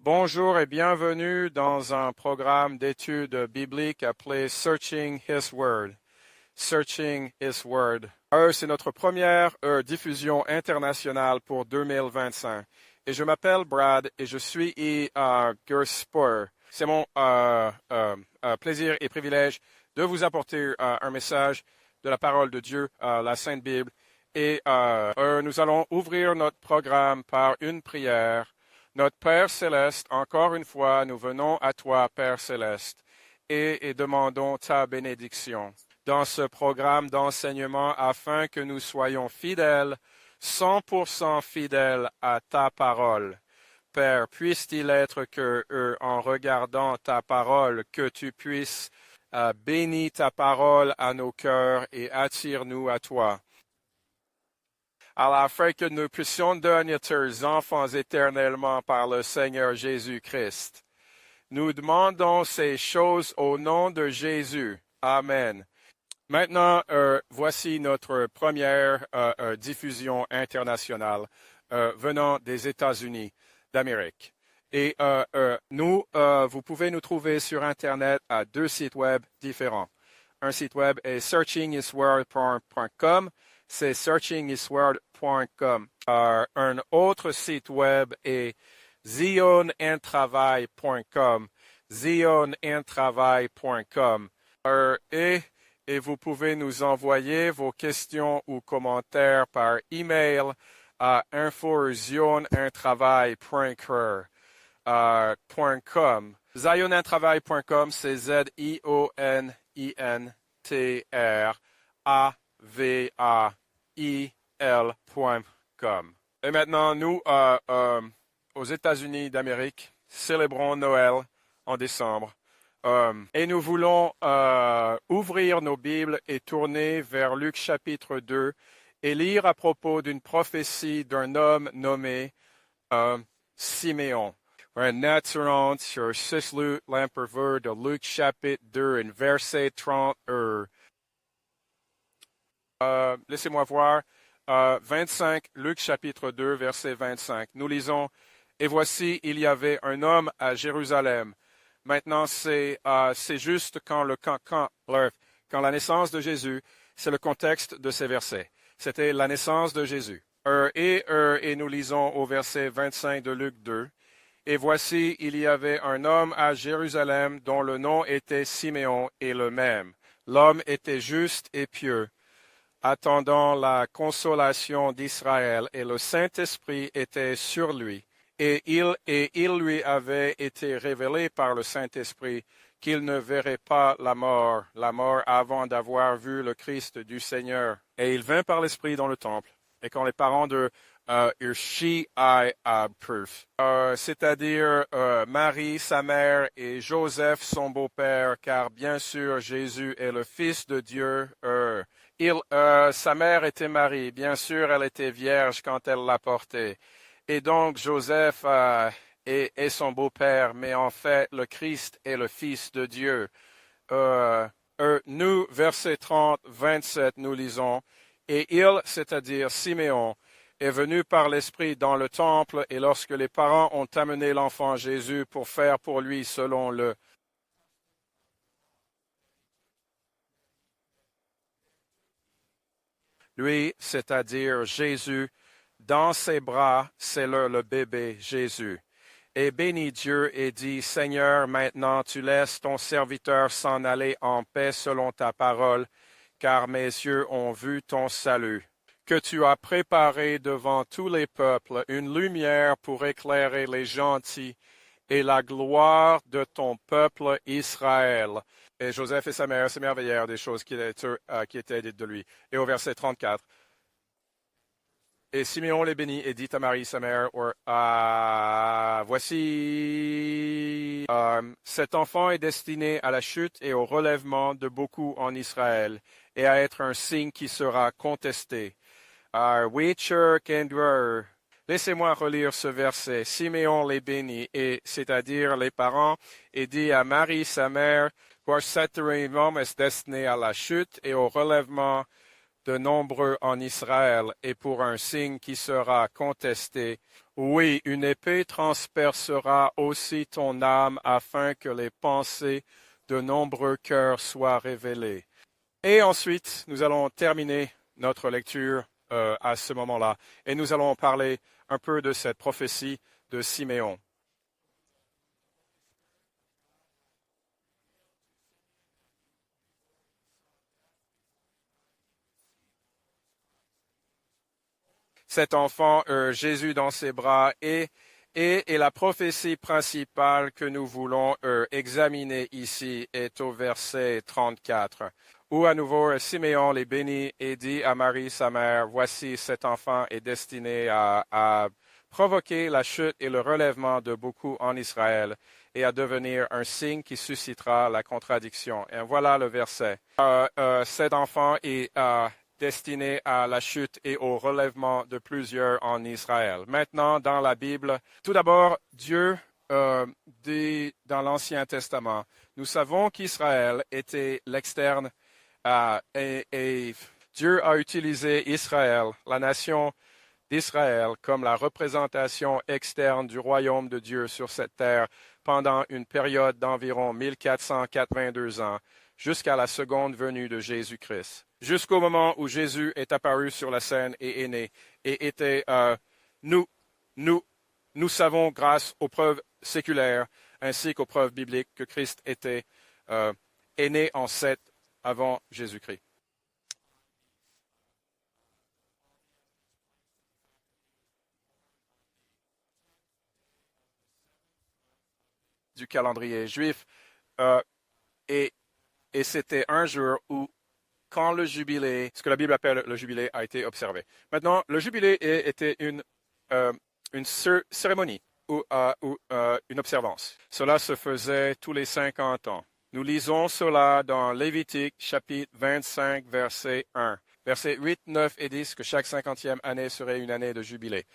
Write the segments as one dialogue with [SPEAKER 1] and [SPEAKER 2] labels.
[SPEAKER 1] Bonjour et bienvenue dans un programme d'études bibliques appelé Searching His Word. Searching His Word. C'est notre première diffusion internationale pour 2025. Et je m'appelle Brad et je suis Gerspur. C'est mon plaisir et privilège de vous apporter un message de la parole de Dieu, la Sainte Bible. Et nous allons ouvrir notre programme par une prière. Notre Père céleste, encore une fois, nous venons à toi, Père céleste, et demandons ta bénédiction dans ce programme d'enseignement afin que nous soyons fidèles, 100% fidèles à ta parole. Père, puisse-t-il être que, en regardant ta parole, que tu puisses bénir ta parole à nos cœurs et attire-nous à toi. Afin que nous puissions devenir tes enfants éternellement par le Seigneur Jésus-Christ. Nous demandons ces choses au nom de Jésus. Amen. Maintenant, voici notre première diffusion internationale venant des États-Unis d'Amérique. Et vous pouvez nous trouver sur Internet à deux sites web différents. Un site web est searchinghisword.com. C'est searchinghisword.com. Un autre site web est zionentravail.com. zionentravail.com. Et vous pouvez nous envoyer vos questions ou commentaires par email à info@zionentravail.com. Zionentravail.com, c'est zionentravail.com. Et maintenant, nous, aux États-Unis d'Amérique, célébrons Noël en décembre. Et nous voulons ouvrir nos Bibles et tourner vers Luc chapitre 2 et lire à propos d'une prophétie d'un homme nommé Siméon. Naturons sur 6 l'empereur de Luc chapitre 2 et verset 30. Laissez-moi voir. 25, Luc chapitre 2, verset 25. Nous lisons, « Et voici, il y avait un homme à Jérusalem. » Maintenant, c'est juste quand la naissance de Jésus, c'est le contexte de ces versets. C'était la naissance de Jésus. Et nous lisons au verset 25 de Luc 2. « Et voici, il y avait un homme à Jérusalem dont le nom était Siméon et le même. L'homme était juste et pieux, attendant la consolation d'Israël, et le Saint-Esprit était sur lui. Et il lui avait été révélé par le Saint-Esprit qu'il ne verrait pas la mort avant d'avoir vu le Christ du Seigneur. Et il vint par l'Esprit dans le temple. Et quand les parents de c'est-à-dire Marie, sa mère, et Joseph, son beau-père, car bien sûr Jésus est le Fils de Dieu. Sa mère était Marie, bien sûr elle était vierge quand elle l'a porté. Et donc Joseph est son beau-père, mais en fait le Christ est le Fils de Dieu. Nous, verset 30, 27, nous lisons, « Et il, c'est-à-dire Siméon, est venu par l'Esprit dans le temple, et lorsque les parents ont amené l'enfant Jésus pour faire pour lui selon le... » Lui, c'est-à-dire Jésus, dans ses bras, c'est le bébé Jésus. Et bénit Dieu et dit, « Seigneur, maintenant tu laisses ton serviteur s'en aller en paix selon ta parole, car mes yeux ont vu ton salut, que tu as préparé devant tous les peuples une lumière pour éclairer les gentils et la gloire de ton peuple Israël. » Et Joseph et sa mère s'émerveillèrent des choses qui étaient dites de lui. Et au verset 34, « Et Siméon les bénit et dit à Marie, sa mère, voici, cet enfant est destiné à la chute et au relèvement de beaucoup en Israël, et à être un signe qui sera contesté. » Laissez-moi relire ce verset. Siméon les bénit, et c'est-à-dire les parents, et dit à Marie, sa mère, « Cet homme est destiné à la chute et au relèvement de nombreux en Israël et pour un signe qui sera contesté. Oui, une épée transpercera aussi ton âme afin que les pensées de nombreux cœurs soient révélées. Et ensuite, nous allons terminer notre lecture à ce moment-là et nous allons parler un peu de cette prophétie de Siméon. Cet enfant, Jésus dans ses bras, et la prophétie principale que nous voulons examiner ici est au verset 34, où à nouveau Siméon les bénit et dit à Marie sa mère, voici cet enfant est destiné à provoquer la chute et le relèvement de beaucoup en Israël et à devenir un signe qui suscitera la contradiction. Et voilà le verset. Cet enfant est destiné à la chute et au relèvement de plusieurs en Israël. Maintenant, dans la Bible, tout d'abord, Dieu dit dans l'Ancien Testament, nous savons qu'Israël était l'externe et Dieu a utilisé Israël, la nation d'Israël, comme la représentation externe du royaume de Dieu sur cette terre pendant une période d'environ 1482 ans, jusqu'à la seconde venue de Jésus-Christ, jusqu'au moment où Jésus est apparu sur la scène et est né, et était, nous savons grâce aux preuves séculaires ainsi qu'aux preuves bibliques que Christ est né en Seth avant Jésus-Christ. Du calendrier juif, et c'était un jour où, quand le jubilé, ce que la Bible appelle le jubilé, a été observé. Maintenant, le jubilé était une cérémonie ou une observance. Cela se faisait tous les 50 ans. Nous lisons cela dans Lévitique, chapitre 25, verset 1. Versets 8, 9 et 10, que chaque 50e année serait une année de jubilé.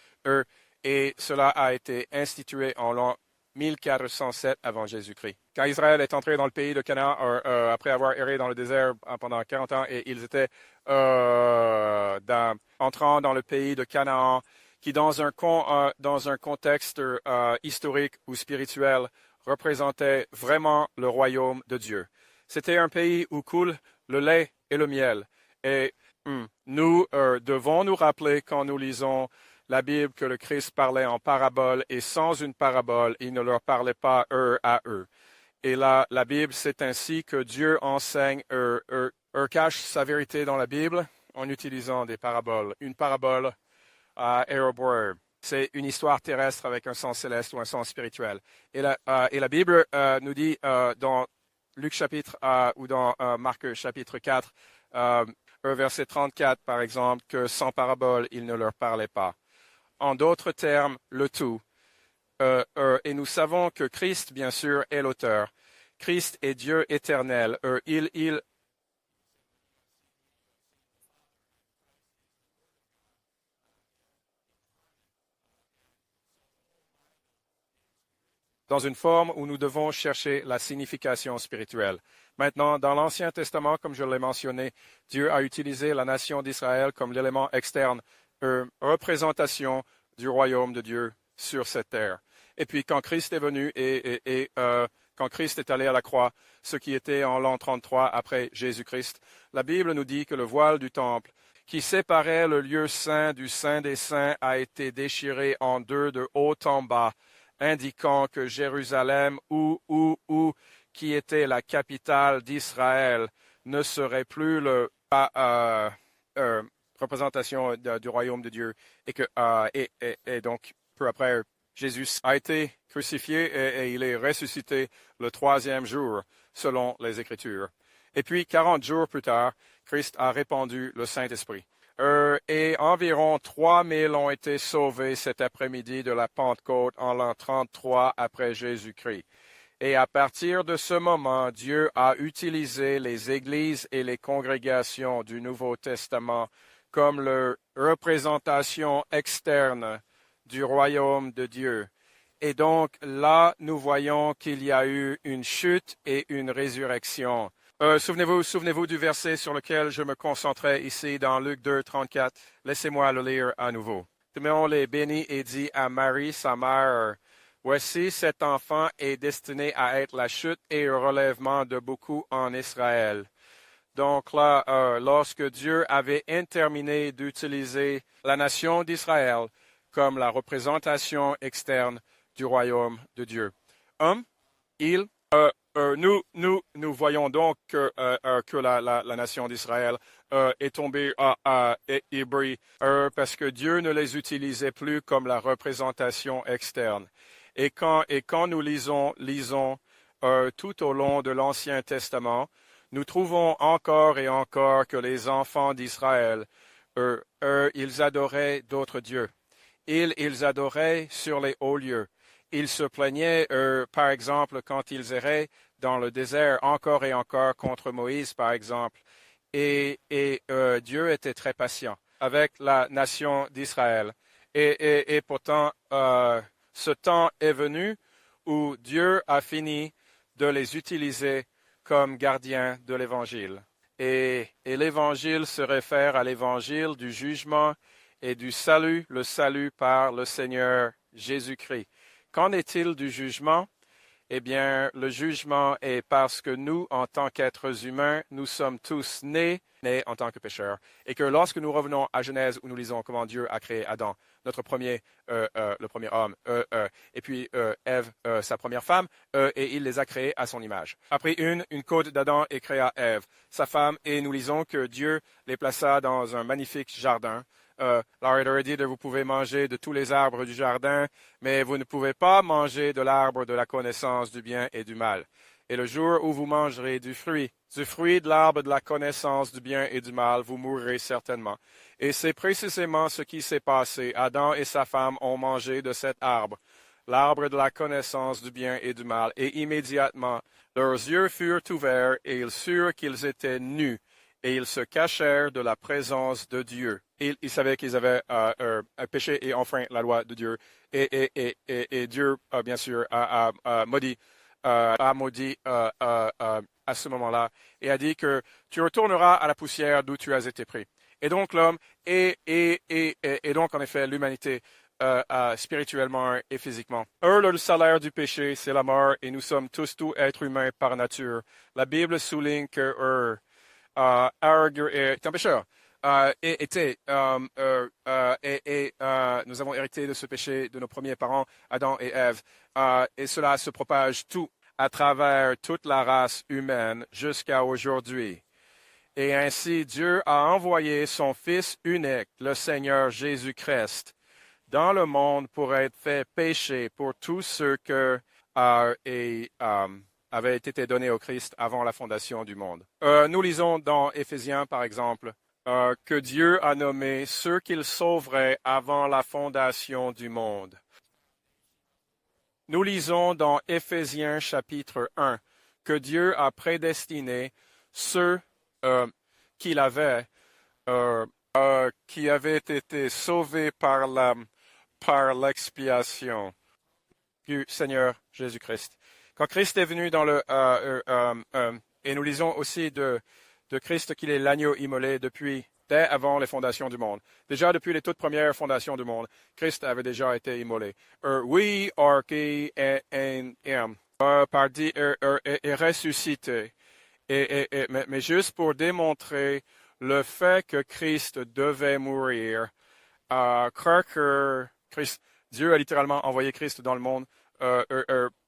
[SPEAKER 1] Et cela a été institué en l'an 1407 avant Jésus-Christ. Quand Israël est entré dans le pays de Canaan, après avoir erré dans le désert pendant 40 ans, et ils étaient entrant dans le pays de Canaan, qui dans un contexte historique ou spirituel représentait vraiment le royaume de Dieu. C'était un pays où coule le lait et le miel. Et nous devons nous rappeler quand nous lisons la Bible que le Christ parlait en parabole et sans une parabole, il ne leur parlait pas eux à eux. Et là, la Bible, c'est ainsi que Dieu enseigne, cache sa vérité dans la Bible en utilisant des paraboles. Une parabole à Aéroboire, c'est une histoire terrestre avec un sens céleste ou un sens spirituel. Et la Bible nous dit dans Luc chapitre ou dans Marc chapitre 4, verset 34 par exemple, que sans parabole, il ne leur parlait pas. En d'autres termes, le tout. Et nous savons que Christ, bien sûr, est l'auteur. Christ est Dieu éternel. Dans une forme où nous devons chercher la signification spirituelle. Maintenant, dans l'Ancien Testament, comme je l'ai mentionné, Dieu a utilisé la nation d'Israël comme l'élément externe, représentation du royaume de Dieu sur cette terre. Et puis quand Christ est venu et quand Christ est allé à la croix, ce qui était en l'an 33 après Jésus-Christ, la Bible nous dit que le voile du temple qui séparait le lieu saint du saint des saints a été déchiré en deux de haut en bas, indiquant que Jérusalem, qui était la capitale d'Israël, ne serait plus le représentation du royaume de Dieu, et donc peu après Jésus a été crucifié et il est ressuscité le troisième jour selon les Écritures. Et puis 40 jours plus tard, Christ a répandu le Saint-Esprit. Et environ 3000 ont été sauvés cet après-midi de la Pentecôte en l'an 33 après Jésus-Christ. Et à partir de ce moment, Dieu a utilisé les églises et les congrégations du Nouveau Testament comme leur représentation externe du royaume de Dieu. Et donc là, nous voyons qu'il y a eu une chute et une résurrection. Souvenez-vous du verset sur lequel je me concentrais ici dans Luc 2, 34. Laissez-moi le lire à nouveau. Simeon les bénit et dit à Marie, sa mère, voici, cet enfant est destiné à être la chute et le relèvement de beaucoup en Israël. Donc là, lorsque Dieu avait terminé d'utiliser la nation d'Israël comme la représentation externe du royaume de Dieu, nous voyons donc que la nation d'Israël est tombée à Hébreu parce que Dieu ne les utilisait plus comme la représentation externe. Et quand nous lisons tout au long de l'Ancien Testament, nous trouvons encore et encore que les enfants d'Israël, ils adoraient d'autres dieux. Ils adoraient sur les hauts lieux. Ils se plaignaient, par exemple, quand ils erraient dans le désert encore et encore contre Moïse, par exemple. Et Dieu était très patient avec la nation d'Israël. Et pourtant, ce temps est venu où Dieu a fini de les utiliser comme gardiens de l'Évangile. Et l'Évangile se réfère à l'Évangile du jugement et du salut, le salut par le Seigneur Jésus-Christ. Qu'en est-il du jugement? Eh bien, le jugement est parce que nous, en tant qu'êtres humains, nous sommes tous nés en tant que pécheurs. Et que lorsque nous revenons à Genèse, où nous lisons comment Dieu a créé Adam, le premier homme, et puis Ève, sa première femme, et il les a créés à son image. Après une côte d'Adam et créa Ève, sa femme, et nous lisons que Dieu les plaça dans un magnifique jardin. Alors, il aurait dit vous pouvez manger de tous les arbres du jardin, mais vous ne pouvez pas manger de l'arbre de la connaissance du bien et du mal. Et le jour où vous mangerez du fruit de l'arbre de la connaissance du bien et du mal, vous mourrez certainement. Et c'est précisément ce qui s'est passé. Adam et sa femme ont mangé de cet arbre, l'arbre de la connaissance du bien et du mal. Et immédiatement, leurs yeux furent ouverts et ils surent qu'ils étaient nus. Et ils se cachèrent de la présence de Dieu. Ils savaient qu'ils avaient péché et enfreint la loi de Dieu. Et Dieu, bien sûr, a maudit à ce moment-là et a dit que tu retourneras à la poussière d'où tu as été pris. Et donc l'homme et donc en effet l'humanité spirituellement et physiquement. Le salaire du péché, c'est la mort et nous sommes tous êtres humains par nature. La Bible souligne que est un pécheur. Nous avons hérité de ce péché de nos premiers parents, Adam et Ève. Et cela se propage tout à travers toute la race humaine jusqu'à aujourd'hui. Et ainsi, Dieu a envoyé son Fils unique, le Seigneur Jésus-Christ, dans le monde pour être fait péché pour tous ceux que avait été donné au Christ avant la fondation du monde. Nous lisons dans Éphésiens, par exemple, que Dieu a nommé ceux qu'il sauverait avant la fondation du monde. Nous lisons dans Éphésiens chapitre 1 que Dieu a prédestiné ceux qu'il avait, qui avaient été sauvés par l'expiation du Seigneur Jésus-Christ. Quand Christ est venu et nous lisons aussi de Christ qu'il est l'agneau immolé dès avant les fondations du monde. Déjà depuis les toutes premières fondations du monde, Christ avait déjà été immolé. Oui, qui est ressuscité. Mais juste pour démontrer le fait que Christ devait mourir, croire que Dieu a littéralement envoyé Christ dans le monde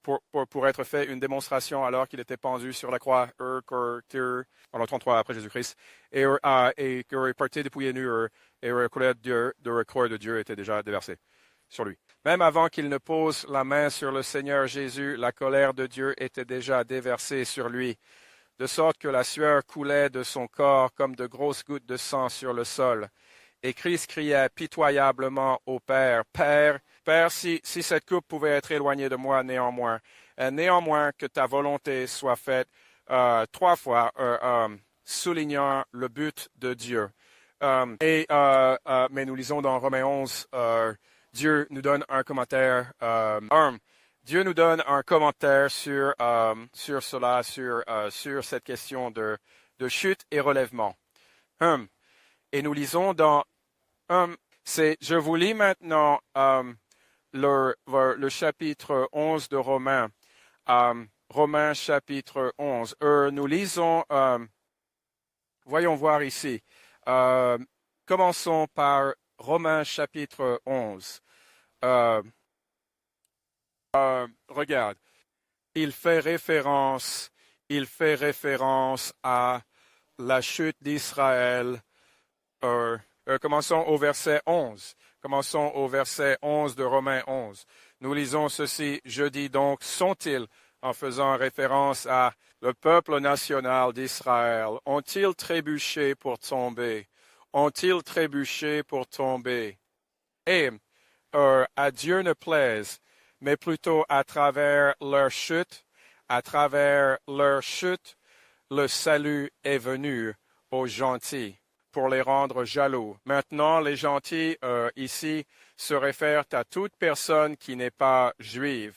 [SPEAKER 1] pour être fait une démonstration alors qu'il était pendu sur la croix en le 33 après Jésus-Christ et que les parties dépouillées nues et la colère de Dieu était déjà déversée sur lui. Même avant qu'il ne pose la main sur le Seigneur Jésus, la colère de Dieu était déjà déversée sur lui, de sorte que la sueur coulait de son corps comme de grosses gouttes de sang sur le sol. Et Christ criait pitoyablement au Père, « Père, si cette coupe pouvait être éloignée de moi, néanmoins que ta volonté soit faite, 3 fois, soulignant le but de Dieu. » Mais nous lisons dans Romains 11, Dieu nous donne un commentaire Dieu nous donne un commentaire sur cela, sur cette question de chute et relèvement. Et nous lisons dans je vous lis maintenant le chapitre 11 de Romains. Romains chapitre 11. Nous lisons, voyons voir ici. Commençons par Romains chapitre 11. Regarde, il fait référence à la chute d'Israël. Commençons au verset 11. Commençons au verset 11 de Romains 11. Nous lisons ceci. Je dis donc, sont-ils, en faisant référence à le peuple national d'Israël, ont-ils trébuché pour tomber? Ont-ils trébuché pour tomber? Et à Dieu ne plaise, mais plutôt à travers leur chute, le salut est venu aux gentils pour les rendre jaloux. Maintenant, les gentils ici se réfèrent à toute personne qui n'est pas juive.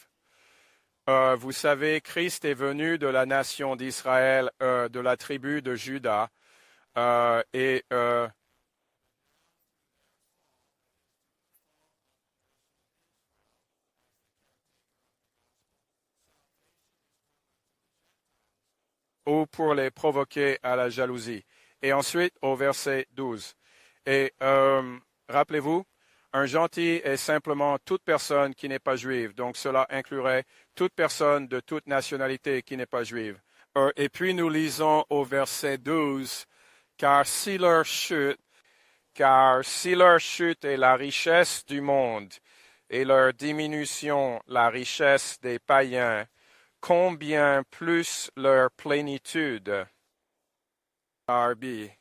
[SPEAKER 1] Vous savez, Christ est venu de la nation d'Israël, de la tribu de Juda, et ou pour les provoquer à la jalousie. Et ensuite, au verset 12. Et rappelez-vous, un gentil est simplement toute personne qui n'est pas juive. Donc cela inclurait toute personne de toute nationalité qui n'est pas juive. Et puis nous lisons au verset 12, car si leur chute est la richesse du monde et leur diminution la richesse des païens, combien plus leur plénitude.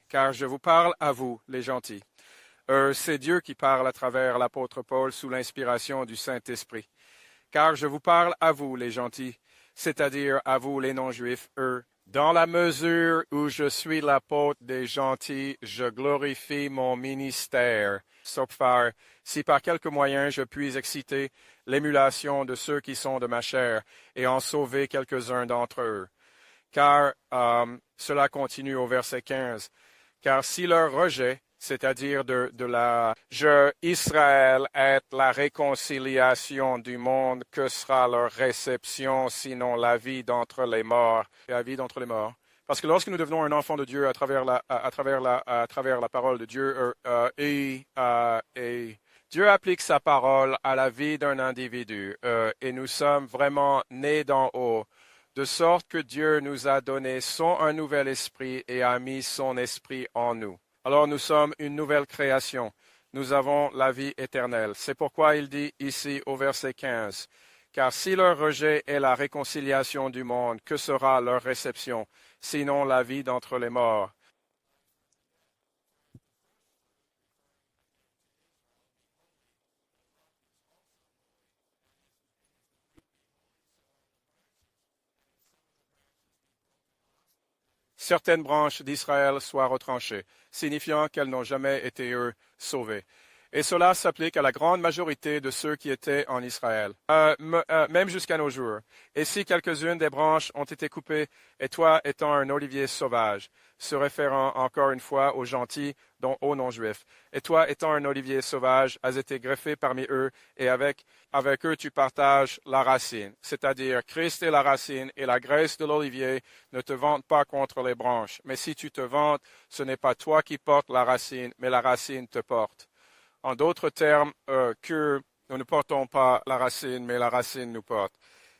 [SPEAKER 1] Car je vous parle à vous, les gentils. C'est Dieu qui parle à travers l'apôtre Paul sous l'inspiration du Saint-Esprit. Car je vous parle à vous, les gentils, c'est-à-dire à vous, les non-juifs, dans la mesure où je suis l'apôtre des gentils, je glorifie mon ministère, sauf faire, si par quelque moyen je puis exciter l'émulation de ceux qui sont de ma chair et en sauver quelques-uns d'entre eux. Car cela continue au verset 15. Car si leur rejet, c'est-à-dire Israël est la réconciliation du monde, que sera leur réception, sinon la vie d'entre les morts? La vie d'entre les morts. Parce que lorsque nous devenons un enfant de Dieu à travers la parole de Dieu, et Dieu applique sa parole à la vie d'un individu, et nous sommes vraiment nés d'en haut, de sorte que Dieu nous a donné un nouvel esprit et a mis son esprit en nous. Alors nous sommes une nouvelle création. Nous avons la vie éternelle. C'est pourquoi il dit ici au verset 15, « Car si leur rejet est la réconciliation du monde, que sera leur réception, sinon la vie d'entre les morts? » Certaines branches d'Israël soient retranchées, signifiant qu'elles n'ont jamais été, sauvées. Et cela s'applique à la grande majorité de ceux qui étaient en Israël, même jusqu'à nos jours. Et si quelques-unes des branches ont été coupées, et toi étant un olivier sauvage, se référant encore une fois aux gentils, dont aux non-juifs, et toi étant un olivier sauvage, as été greffé parmi eux, et avec eux tu partages la racine, c'est-à-dire Christ est la racine, et la graisse de l'olivier. Ne te vante pas contre les branches, mais si tu te vantes, ce n'est pas toi qui portes la racine, mais la racine te porte. En d'autres termes, que nous ne portons pas la racine, mais la racine nous porte.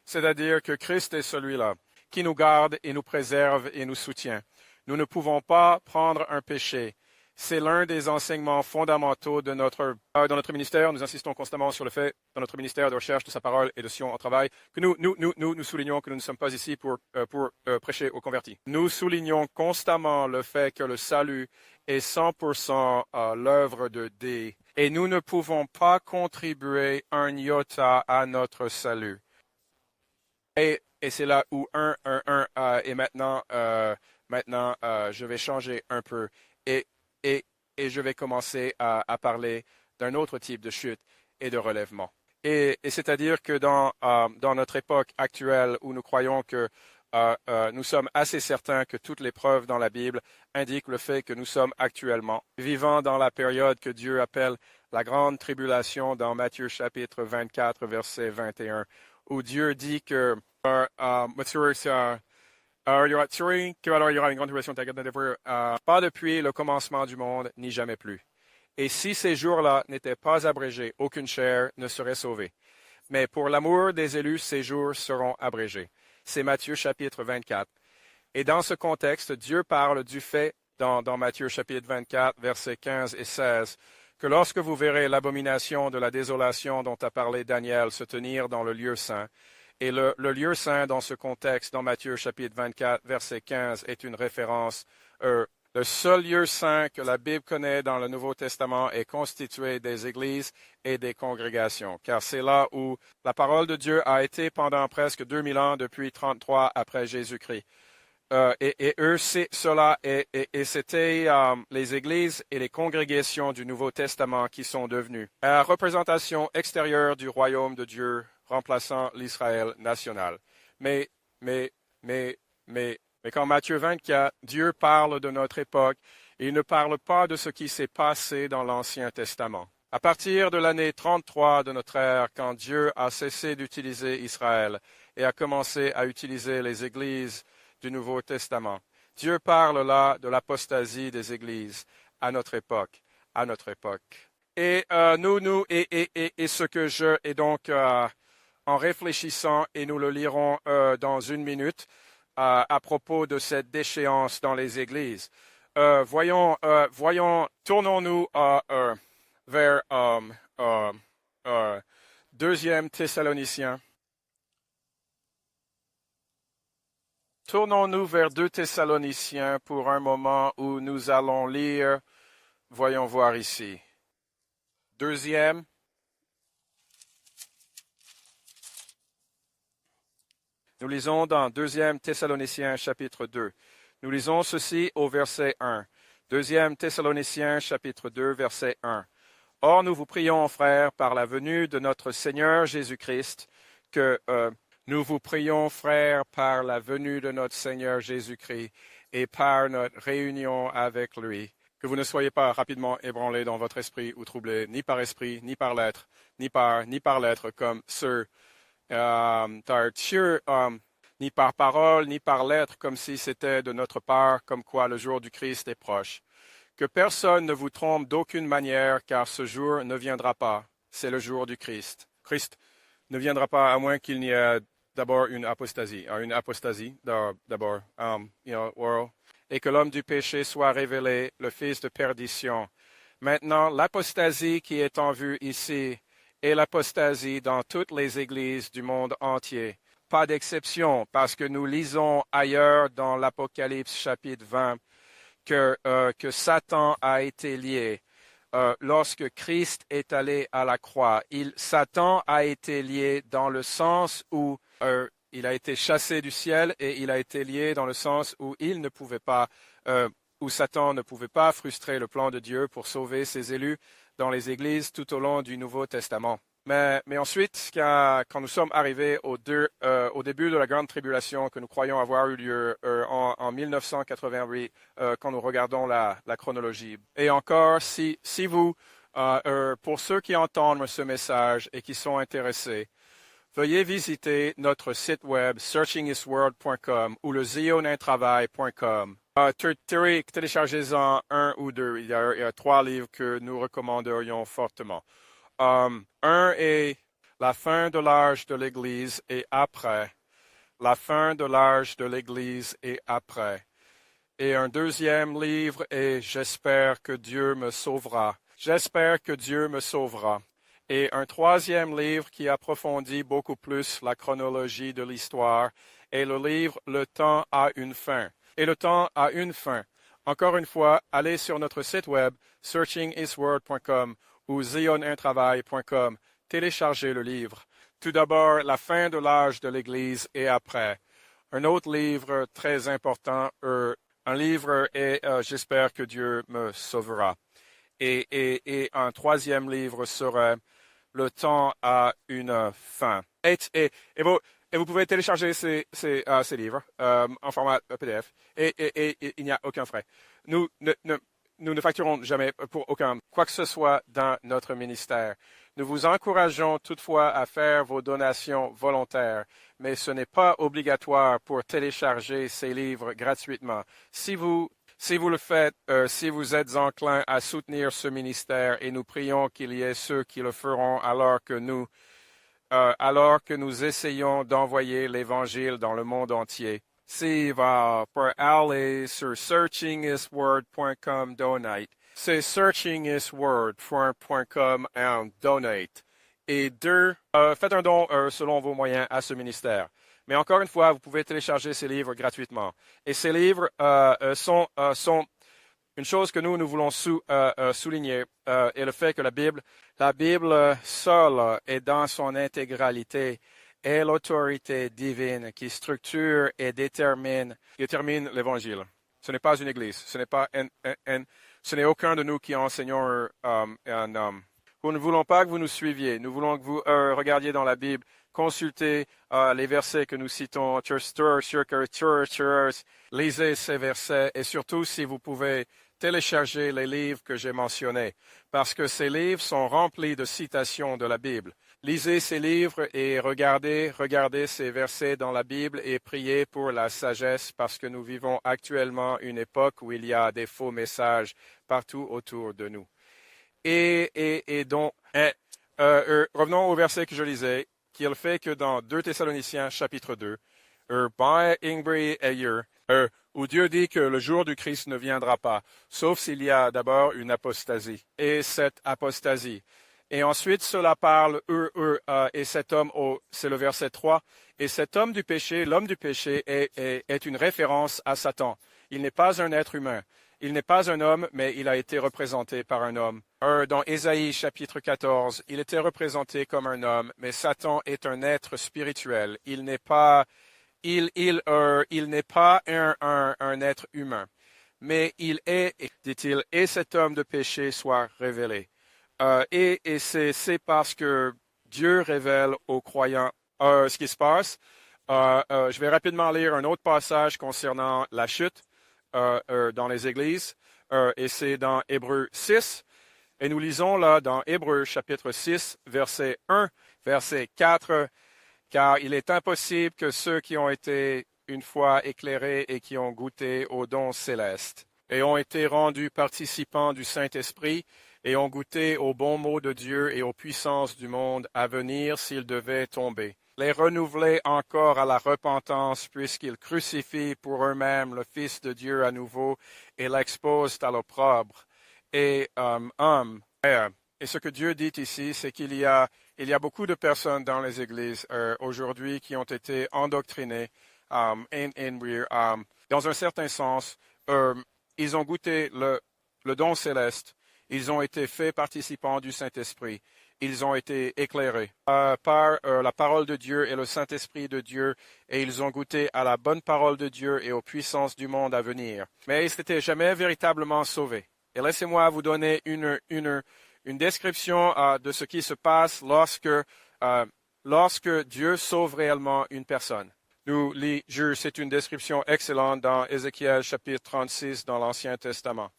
[SPEAKER 1] C'est-à-dire que Christ est celui-là qui nous garde et nous préserve et nous soutient. Nous ne pouvons pas prendre un péché. C'est l'un des enseignements fondamentaux dans notre ministère. Nous insistons constamment sur le fait, dans notre ministère de recherche de sa parole et de Sion en travail, que nous soulignons que nous ne sommes pas ici pour prêcher aux convertis. Nous soulignons constamment le fait que le salut est 100% l'œuvre de Dieu. Et nous ne pouvons pas contribuer un iota à notre salut. Et c'est là où et maintenant, je vais changer un peu et je vais commencer à parler d'un autre type de chute et de relèvement. Et c'est-à-dire que dans notre époque actuelle où nous croyons que nous sommes assez certains que toutes les preuves dans la Bible indiquent le fait que nous sommes actuellement vivant dans la période que Dieu appelle la grande tribulation dans Matthieu chapitre 24, verset 21, où Dieu dit que il y aura une grande tribulation pas depuis le commencement du monde, ni jamais plus. Et si ces jours-là n'étaient pas abrégés, aucune chair ne serait sauvée. Mais pour l'amour des élus, ces jours seront abrégés. C'est Matthieu chapitre 24. Et dans ce contexte, Dieu parle du fait, dans Matthieu chapitre 24, versets 15 et 16, que lorsque vous verrez l'abomination de la désolation dont a parlé Daniel se tenir dans le lieu saint, et le lieu saint dans ce contexte, dans Matthieu chapitre 24, verset 15, est une référence. Le seul lieu saint que la Bible connaît dans le Nouveau Testament est constitué des églises et des congrégations, car c'est là où la parole de Dieu a été pendant presque 2000 ans depuis 33 après Jésus-Christ. Et eux, c'est cela, et c'était les églises et les congrégations du Nouveau Testament qui sont devenues la représentation extérieure du royaume de Dieu, remplaçant l'Israël national. Mais quand Matthieu 24, Dieu parle de notre époque, il ne parle pas de ce qui s'est passé dans l'Ancien Testament. À partir de l'année 33 de notre ère, quand Dieu a cessé d'utiliser Israël et a commencé à utiliser les églises du Nouveau Testament, Dieu parle là de l'apostasie des églises à notre époque. Et ce que je, et donc en réfléchissant, et nous le lirons dans une minute, à propos de cette déchéance dans les églises. Voyons, tournons-nous vers 2 Thessaloniciens. Tournons-nous vers 2 Thessaloniciens pour un moment où nous allons lire, voyons voir ici. 2. Nous lisons dans 2 Thessaloniciens chapitre 2. Nous lisons ceci au verset 1. 2 Thessaloniciens chapitre 2 verset 1. Or nous vous prions, frères, par la venue de notre Seigneur Jésus-Christ, nous vous prions, frères, par la venue de notre Seigneur Jésus-Christ et par notre réunion avec lui, que vous ne soyez pas rapidement ébranlés dans votre esprit ou troublés, ni par esprit, ni par lettre, ni par lettre, comme ceux ni par parole, ni par lettre, comme si c'était de notre part, comme quoi le jour du Christ est proche. Que personne ne vous trompe d'aucune manière, car ce jour ne viendra pas. C'est le jour du Christ. Christ ne viendra pas à moins qu'il n'y ait d'abord une apostasie. D'abord, et que l'homme du péché soit révélé, le fils de perdition. Maintenant, l'apostasie qui est en vue ici est l'apostasie dans toutes les églises du monde entier. Pas d'exception, parce que nous lisons ailleurs dans l'Apocalypse chapitre 20 que Satan a été lié. Lorsque Christ est allé à la croix, Satan a été lié dans le sens où il a été chassé du ciel et il a été lié dans le sens où où Satan ne pouvait pas frustrer le plan de Dieu pour sauver ses élus dans les églises tout au long du Nouveau Testament. Mais ensuite, quand nous sommes arrivés au début de la grande tribulation que nous croyons avoir eu lieu en 1988, quand nous regardons la chronologie. Et encore, si vous, pour ceux qui entendent ce message et qui sont intéressés, veuillez visiter notre site web searchinghisworld.com ou le zionintravail.com. Téléchargez-en 1 ou 2. Il y a 3 livres que nous recommanderions fortement. Un est la fin de l'âge de l'Église et après. La fin de l'âge de l'Église et après. Et un deuxième livre est J'espère que Dieu me sauvera. J'espère que Dieu me sauvera. Et un troisième livre qui approfondit beaucoup plus la chronologie de l'histoire est le livre Le temps a une fin. Et le temps a une fin. Encore une fois, allez sur notre site web searchinghisworld.com ou zionintravail.com. Téléchargez le livre. Tout d'abord, la fin de l'âge de l'Église et après. Un autre livre très important, un livre est J'espère que Dieu me sauvera. Et un troisième livre serait le temps a une fin. Et vous pouvez télécharger ces livres en format PDF et il n'y a aucun frais. Nous ne facturons jamais pour aucun quoi que ce soit dans notre ministère. Nous vous encourageons toutefois à faire vos donations volontaires, mais ce n'est pas obligatoire pour télécharger ces livres gratuitement. Si vous le faites, si vous êtes enclin à soutenir ce ministère, et nous prions qu'il y ait ceux qui le feront alors que nous essayons d'envoyer l'Évangile dans le monde entier. Si pour aller sur searchinghisword.com donate, c'est searchinghisword.com and donate. Et faites un don selon vos moyens à ce ministère. Mais encore une fois, vous pouvez télécharger ces livres gratuitement. Et ces livres sont une chose que nous voulons souligner est le fait que la Bible seule et dans son intégralité est l'autorité divine qui structure et détermine l'Évangile. Ce n'est pas une église, ce n'est aucun de nous qui enseignons un homme. Nous ne voulons pas que vous nous suiviez, nous voulons que vous regardiez dans la Bible, consultez les versets que nous citons, lisez ces versets et surtout si vous pouvez télécharger les livres que j'ai mentionnés, parce que ces livres sont remplis de citations de la Bible. Lisez ces livres et regardez ces versets dans la Bible et priez pour la sagesse parce que nous vivons actuellement une époque où il y a des faux messages partout autour de nous. Revenons au verset que je lisais, qui est le fait que dans 2 Thessaloniciens chapitre 2, où Dieu dit que le jour du Christ ne viendra pas, sauf s'il y a d'abord une apostasie. Et cette apostasie. Et ensuite, cela parle, et cet homme, c'est le verset 3, et cet homme du péché, l'homme du péché, est une référence à Satan. Il n'est pas un être humain. Il n'est pas un homme, mais il a été représenté par un homme. Dans Ésaïe chapitre 14, il était représenté comme un homme, mais Satan est un être spirituel. Il n'est pas un être humain. Mais il est, dit-il, et cet homme de péché soit révélé. Et c'est parce que Dieu révèle aux croyants ce qui se passe. Je vais rapidement lire un autre passage concernant la chute dans les églises, et c'est dans Hébreux 6. Et nous lisons là dans Hébreux chapitre 6, verset 1, verset 4, car il est impossible que ceux qui ont été une fois éclairés et qui ont goûté aux dons célestes et ont été rendus participants du Saint-Esprit et ont goûté aux bons mots de Dieu et aux puissances du monde à venir s'ils devaient tomber, les renouveler encore à la repentance puisqu'ils crucifient pour eux-mêmes le Fils de Dieu à nouveau et l'exposent à l'opprobre. Et ce que Dieu dit ici, c'est qu'il y a beaucoup de personnes dans les églises aujourd'hui qui ont été endoctrinées dans un certain sens. Ils ont goûté le don céleste. Ils ont été faits participants du Saint-Esprit. Ils ont été éclairés par la parole de Dieu et le Saint-Esprit de Dieu, et ils ont goûté à la bonne parole de Dieu et aux puissances du monde à venir. Mais ils n'étaient jamais véritablement sauvés. Et laissez-moi vous donner une description de ce qui se passe lorsque Dieu sauve réellement une personne. C'est une description excellente dans Ézéchiel chapitre 36 dans l'Ancien Testament.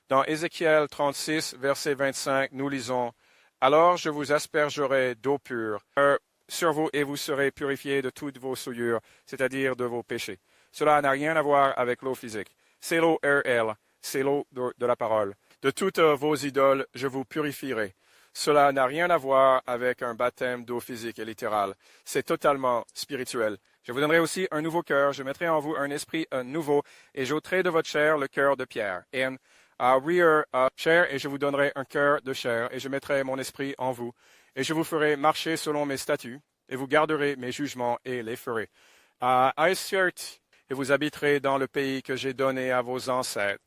[SPEAKER 1] Dans Ézéchiel 36, verset 25, nous lisons « Alors je vous aspergerai d'eau pure sur vous et vous serez purifiés de toutes vos souillures, c'est-à-dire de vos péchés. » Cela n'a rien à voir avec l'eau physique. C'est l'eau RL, c'est l'eau de la parole. De toutes vos idoles, je vous purifierai. Cela n'a rien à voir avec un baptême d'eau physique et littérale. C'est totalement spirituel. Je vous donnerai aussi un nouveau cœur. Je mettrai en vous un esprit nouveau et j'ôterai de votre chair le cœur de pierre. Chair, et je vous donnerai un cœur de chair, et je mettrai mon esprit en vous, et je vous ferai marcher selon mes statuts, et vous garderez mes jugements et les ferez. Et vous habiterez dans le pays que j'ai donné à vos ancêtres.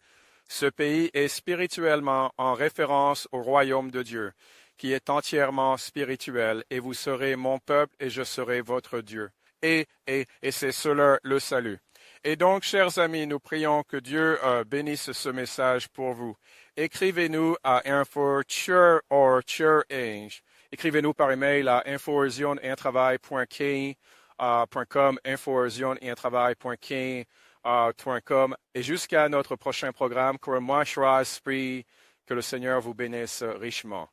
[SPEAKER 1] Ce pays est spirituellement en référence au royaume de Dieu, qui est entièrement spirituel, et vous serez mon peuple, et je serai votre Dieu. Et c'est cela le salut. Et donc, chers amis, nous prions que Dieu bénisse ce message pour vous. Écrivez-nous à info.church Écrivez-nous par email à info@zioneeintravail.com, info@zioneeintravail.com. Et jusqu'à notre prochain programme, que le Seigneur vous bénisse richement.